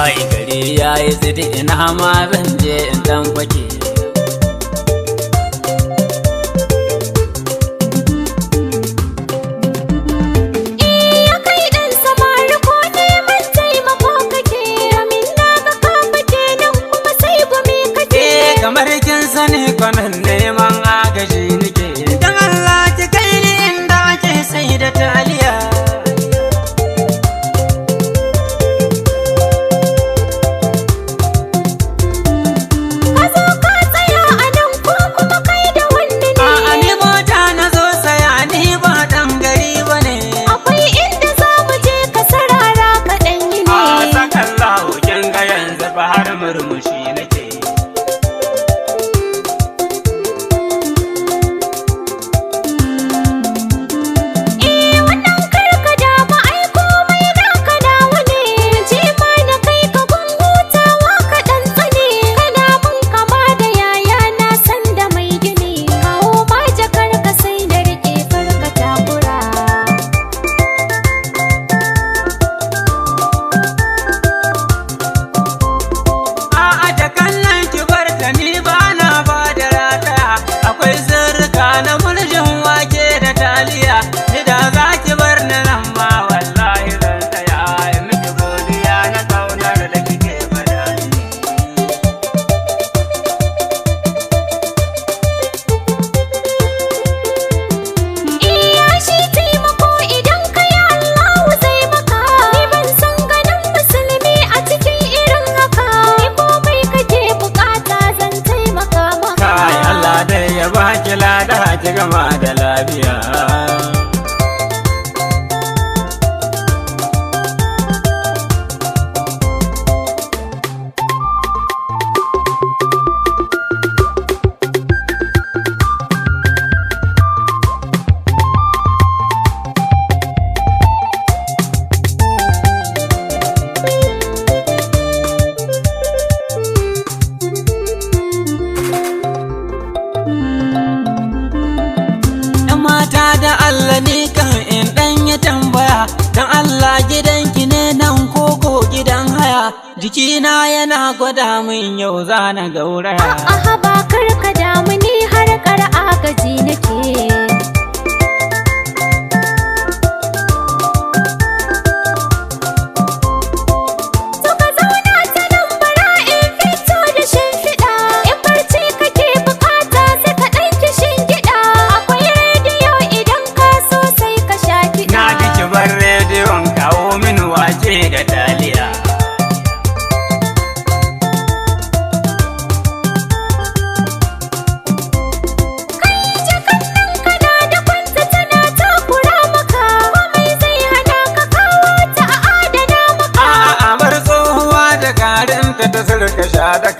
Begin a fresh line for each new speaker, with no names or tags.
kai gari yayi tsidi ina ma zan je in dan fake. Kamar kin sani kwanan neman agaji nike, don Allah ki kai ni inda ake sai da taliya.
Ka zo ka tsaya a nan ko kuma kai da wani ne?
A'a ni mota na zo saya, ni ba dan gari bane.
Akwai inda za mu je ka sarara ka ɗan yi ne.
A sakallahu kin ga yanzu fa har murmushi nake. Ya baki lada ki gama da lafiya. Mata da Allah ni kan in dan ya tambaya, dan Allah gidanki ne nan koko gidan haya, jikina yana gwada min yau zana gauraya.
A'a ba karka damu ni har kar agaji nake.
Da taliya
Kai jakan nan kana da kwanta tana takura maka, komai zai hana ka kawo ta a adana maka.
a'a bar tsohuwa da garinta ta surka sha da